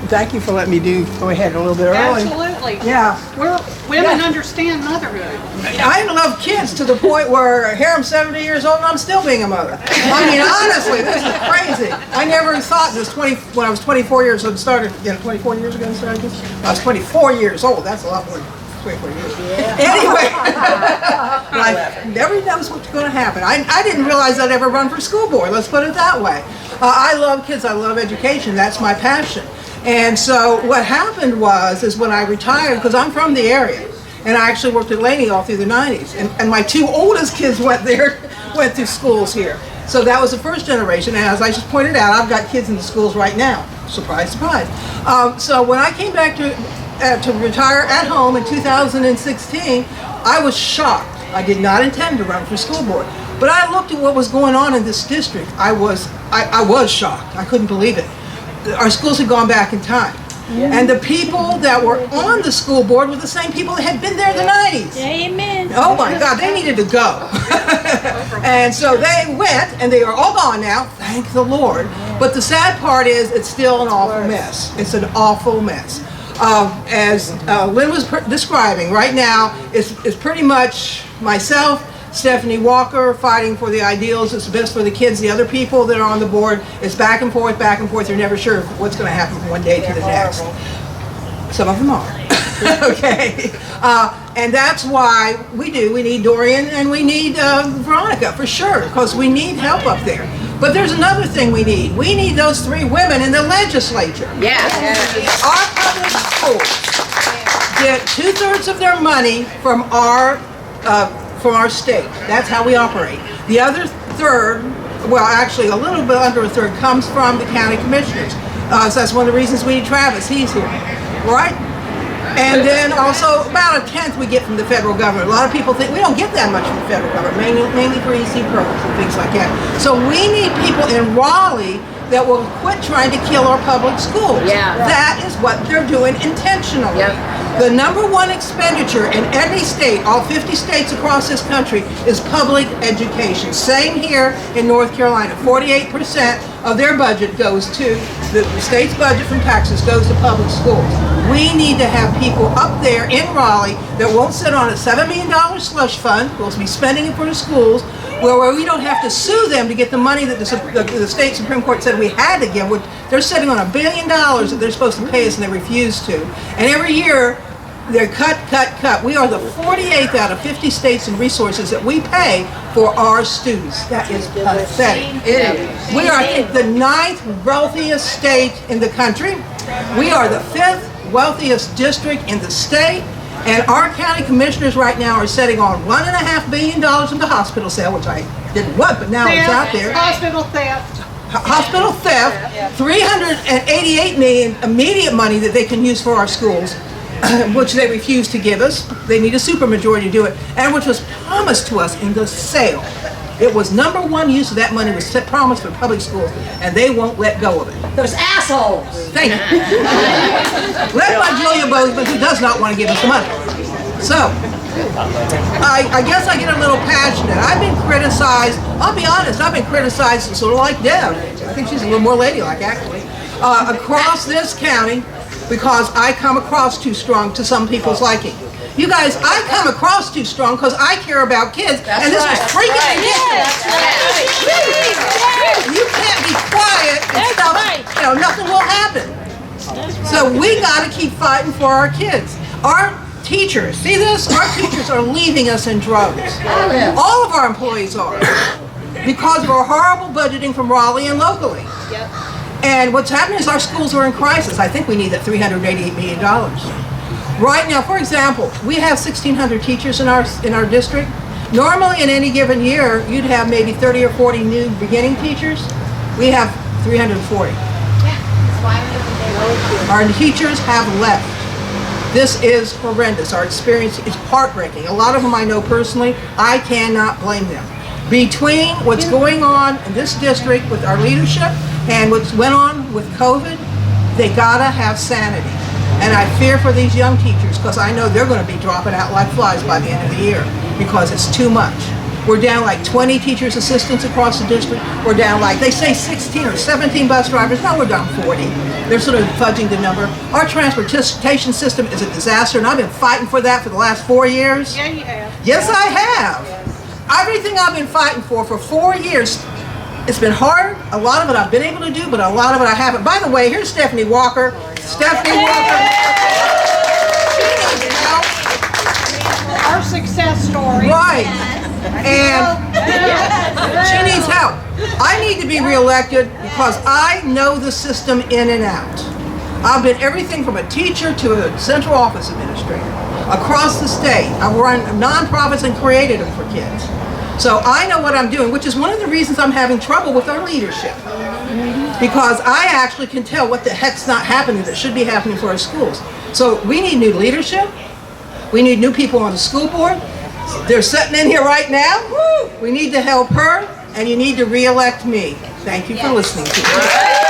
Thank you for letting me go ahead a little bit early. Absolutely. Yeah. Women understand motherhood. I love kids to the point where here I'm 70 years old and I'm still being a mother. I mean, honestly, this is crazy. I never thought this when I was 24 years old, started, 24 years ago, started this? I was 24 years old. That's a lot more than 24 years. Yeah. Anyway, I never knows what's going to happen. I didn't realize I'd ever run for school board. Let's put it that way. I love kids. I love education. That's my passion. And so what happened is when I retired, because I'm from the area, and I actually worked at Laney all through the 90s, and my two oldest kids went to schools here. So that was the first generation, and as I just pointed out, I've got kids in the schools right now. Surprise, surprise. So when I came back to retire at home in 2016, I was shocked. I did not intend to run for school board, but I looked at what was going on in this district. I was shocked. I couldn't believe it. Our schools had gone back in time. Yeah. And the people that were on the school board were the same people that had been there in the 90s. Amen. Oh my God, they needed to go. And so they went, and they are all gone now, thank the Lord. But the sad part is it's still an awful mess. It's an awful mess. As Lynn was describing, right now it's pretty much myself, Stephanie Walker fighting for the ideals that's best for the kids. The other people that are on the board, it's back and forth, back and forth. You're never sure what's going to happen from one day to the next. Some of them are. Okay. And that's why we need Dorian and we need Veronica for sure, because we need help up there. But there's another thing we need. We need those 3 women in the legislature. Yeah. Our public schools get 2/3 of their money from our state. That's how we operate. The other third, well, actually a little bit under a third, comes from the county commissioners. So that's one of the reasons we need Travis. He's here, right? And then also about 1/10 we get from the federal government. A lot of people think we don't get that much from the federal government, mainly for EC programs and things like that. So we need people in Raleigh that will quit trying to kill our public schools. Yeah. That is what they're doing intentionally. Yep. The #1 expenditure in any state, all 50 states across this country, is public education. Same here in North Carolina. 48% of their budget goes to, the state's budget from taxes goes to public schools. We need to have people up there in Raleigh that won't sit on a $7 million slush fund, we'll be spending it for the schools, where we don't have to sue them to get the money that the state Supreme Court said we had to give. They're sitting on $1 billion that they're supposed to pay us and they refuse to. And every year, they're cut. We are the 48th out of 50 states and resources that we pay for our students. That is pathetic. It is. We are, I think, the 9th wealthiest state in the country. We are the 5th wealthiest district in the state. And our county commissioners right now are sitting on $1.5 billion in the hospital sale, which I didn't want, but now it's out there. Hospital theft. Hospital theft, $388 million immediate money that they can use for our schools, which they refuse to give us. They need a supermajority to do it, and which was promised to us in the sale. It was #1 use of that money was promised for public schools, and they won't let go of it. Those assholes. Thank you. Led by Julia Bozeman, who does not want to give us the money. So, I guess I get a little passionate. I've been criticized, I'll be honest, I've been criticized sort of like Deb. I think she's a little more ladylike, actually. Across this county, because I come across too strong to some people's liking. You guys, I come across too strong because I care about kids, and this was freaking ridiculous. You can't be quiet and stuff, nothing will happen. So we got to keep fighting for our kids. Our teachers, see this? Our teachers are leaving us in droves. All of our employees are, because of our horrible budgeting from Raleigh and locally. And what's happening is our schools are in crisis. I think we need that $388 million. Right now, for example, we have 1,600 teachers in our district. Normally in any given year, you'd have maybe 30 or 40 new beginning teachers. We have 340. Our teachers have left. This is horrendous. Our experience is heartbreaking. A lot of them I know personally. I cannot blame them. Between what's going on in this district with our leadership and what's went on with COVID, they gotta have sanity. And I fear for these young teachers because I know they're going to be dropping out like flies by the end of the year because it's too much. We're down like 20 teachers assistants across the district. We're down like, they say 16 or 17 bus drivers. No, we're down 40. They're sort of fudging the number. Our transportation system is a disaster, and I've been fighting for that for the last 4 years. Yeah, you have. Yes, I have. Everything I've been fighting for 4 years, it's been hard. A lot of it I've been able to do, but a lot of it I haven't. By the way, here's Stephanie Walker. Stephanie Walker. She needs help. Our success story. Right. And she needs help. I need to be reelected because I know the system in and out. I've been everything from a teacher to a central office administrator across the state. I've run nonprofits and created them for kids. So I know what I'm doing, which is one of the reasons I'm having trouble with our leadership. Because I actually can tell what the heck's not happening that should be happening for our schools. So we need new leadership. We need new people on the school board. They're sitting in here right now. We need to help her, and you need to re-elect me. Thank you for listening to me.